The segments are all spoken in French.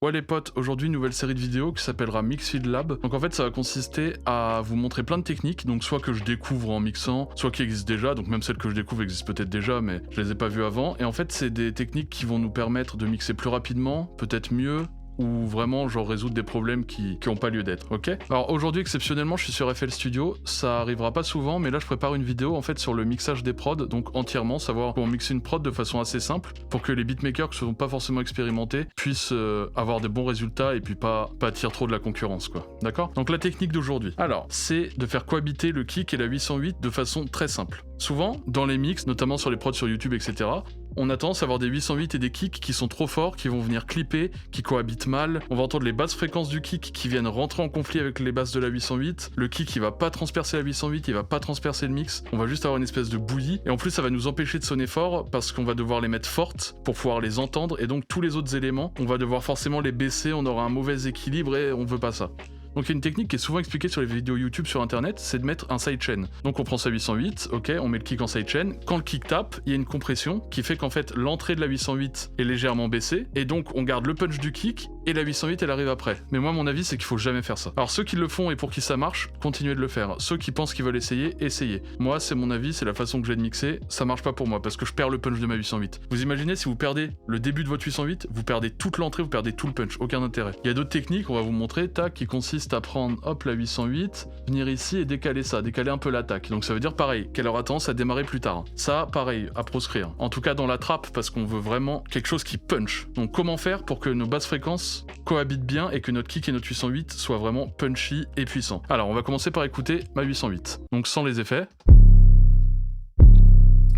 Ouais les potes, aujourd'hui une nouvelle série de vidéos qui s'appellera Mixfield Lab. Donc en fait ça va consister à vous montrer plein de techniques, donc soit que je découvre en mixant, soit qui existent déjà, donc même celles que je découvre existent peut-être déjà mais je les ai pas vues avant. Et en fait c'est des techniques qui vont nous permettre de mixer plus rapidement, peut-être mieux, ou vraiment genre résoudre des problèmes qui ont pas lieu d'être, ok? Alors aujourd'hui exceptionnellement je suis sur FL Studio, ça arrivera pas souvent mais là je prépare une vidéo en fait sur le mixage des prods, donc entièrement, savoir comment mixer une prod de façon assez simple pour que les beatmakers qui ne sont pas forcément expérimentés puissent avoir des bons résultats et puis pas attirer trop de la concurrence quoi, d'accord? Donc la technique d'aujourd'hui, alors c'est de faire cohabiter le kick et la 808 de façon très simple. Souvent, dans les mix, notamment sur les prods sur YouTube, etc., on a tendance à avoir des 808 et des kicks qui sont trop forts, qui vont venir clipper, qui cohabitent mal. On va entendre les basses fréquences du kick qui viennent rentrer en conflit avec les basses de la 808. Le kick, il va pas transpercer la 808, il va pas transpercer le mix. On va juste avoir une espèce de bouillie. Et en plus, ça va nous empêcher de sonner fort parce qu'on va devoir les mettre fortes pour pouvoir les entendre. Et donc, tous les autres éléments, on va devoir forcément les baisser. On aura un mauvais équilibre et on veut pas ça. Donc il y a une technique qui est souvent expliquée sur les vidéos YouTube sur internet, c'est de mettre un sidechain. Donc on prend sa 808, ok, on met le kick en sidechain. Quand le kick tape, il y a une compression qui fait qu'en fait l'entrée de la 808 est légèrement baissée, et donc on garde le punch du kick, et la 808 elle arrive après. Mais moi mon avis c'est qu'il faut jamais faire ça. Alors ceux qui le font et pour qui ça marche, continuez de le faire. Ceux qui pensent qu'ils veulent essayer, essayez. Moi c'est mon avis, c'est la façon que j'ai de mixer, ça marche pas pour moi parce que je perds le punch de ma 808. Vous imaginez si vous perdez le début de votre 808, vous perdez toute l'entrée, vous perdez tout le punch, aucun intérêt. Il y a d'autres techniques, on va vous montrer, tac, qui consistent à prendre, hop, la 808, venir ici et décaler ça, décaler un peu l'attaque. Donc ça veut dire pareil, qu'elle aura tendance à démarrer plus tard. Ça, pareil, à proscrire. En tout cas dans la trappe, parce qu'on veut vraiment quelque chose qui punch. Donc comment faire pour que nos basses fréquences cohabitent bien et que notre kick et notre 808 soient vraiment punchy et puissants. Alors on va commencer par écouter ma 808. Donc sans les effets.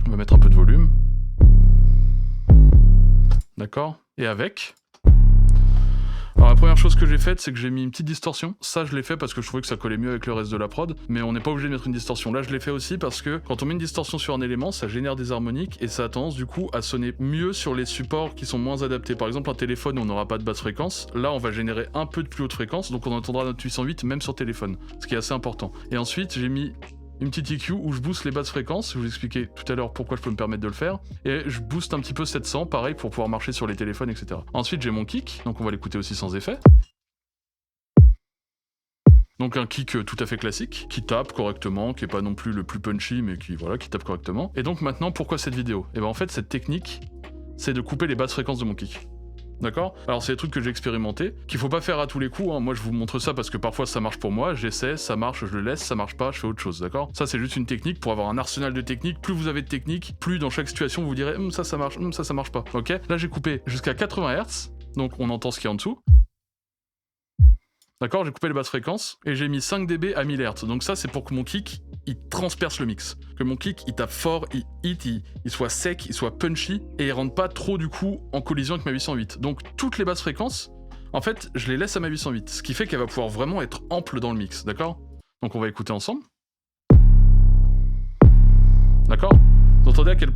On va mettre un peu de volume. D'accord? Et avec. Alors la première chose que j'ai faite, c'est que j'ai mis une petite distorsion. Ça, je l'ai fait parce que je trouvais que ça collait mieux avec le reste de la prod, mais on n'est pas obligé de mettre une distorsion. Là, je l'ai fait aussi parce que quand on met une distorsion sur un élément, ça génère des harmoniques et ça a tendance du coup à sonner mieux sur les supports qui sont moins adaptés. Par exemple, un téléphone où on n'aura pas de basse fréquence, là, on va générer un peu de plus haute fréquence, donc on entendra notre 808 même sur téléphone, ce qui est assez important. Et ensuite, j'ai mis une petite EQ où je booste les basses fréquences, je vous expliquais tout à l'heure pourquoi je peux me permettre de le faire, et je booste un petit peu 700, pareil, pour pouvoir marcher sur les téléphones, etc. Ensuite, j'ai mon kick, donc on va l'écouter aussi sans effet. Donc un kick tout à fait classique, qui tape correctement, qui est pas non plus le plus punchy, mais qui tape correctement. Et donc maintenant, pourquoi cette vidéo? Et ben en fait, cette technique, c'est de couper les basses fréquences de mon kick. D'accord? Alors c'est des trucs que j'ai expérimenté, qu'il faut pas faire à tous les coups, hein. Moi je vous montre ça parce que parfois ça marche pour moi, j'essaie, ça marche, je le laisse, ça marche pas, je fais autre chose, d'accord? Ça c'est juste une technique pour avoir un arsenal de techniques, plus vous avez de techniques, plus dans chaque situation vous vous direz ça marche, ça marche pas, ok? Là j'ai coupé jusqu'à 80 Hz, donc on entend ce qu'il y a en dessous. D'accord, j'ai coupé les basses fréquences et j'ai mis 5 dB à 1000 Hz. Donc ça, c'est pour que mon kick, il transperce le mix. Que mon kick, il tape fort, il hit, il soit sec, il soit punchy et il rentre pas trop du coup en collision avec ma 808. Donc toutes les basses fréquences, en fait, je les laisse à ma 808. Ce qui fait qu'elle va pouvoir vraiment être ample dans le mix, d'accord? Donc on va écouter ensemble. D'accord? Vous entendez à quel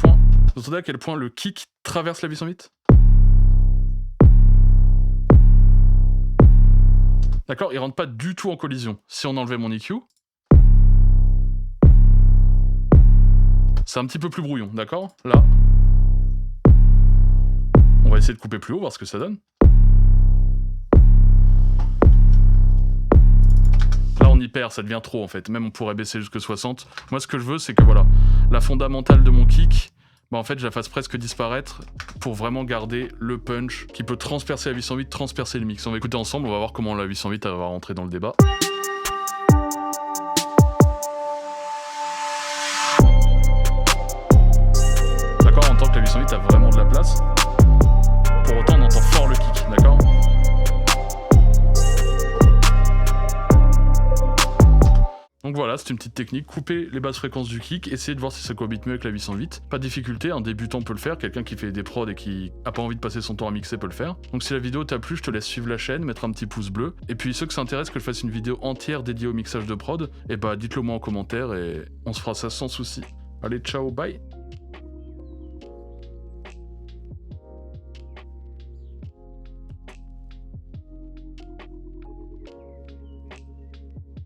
point le kick traverse la 808? D'accord, il rentre pas du tout en collision. Si on enlevait mon EQ, c'est un petit peu plus brouillon, d'accord? Là, on va essayer de couper plus haut, voir ce que ça donne. Là, on y perd, ça devient trop en fait. Même on pourrait baisser jusque 60. Moi, ce que je veux, c'est que voilà, la fondamentale de mon kick, bah en fait, je la fasse presque disparaître pour vraiment garder le punch qui peut transpercer la 808, transpercer le mix. On va écouter ensemble, on va voir comment la 808 va rentrer dans le débat. D'accord, on entend que la 808 a vraiment de la place. Pour autant, on entend fort le kick, d'accord? Donc voilà, c'est une petite technique, couper les basses fréquences du kick, essayer de voir si ça cohabite mieux avec la 808. Pas de difficulté, un débutant peut le faire, quelqu'un qui fait des prods et qui a pas envie de passer son temps à mixer peut le faire. Donc si la vidéo t'a plu, je te laisse suivre la chaîne, mettre un petit pouce bleu. Et puis ceux que ça intéresse que je fasse une vidéo entière dédiée au mixage de prod, et bah dites-le moi en commentaire et on se fera ça sans souci. Allez, ciao, bye!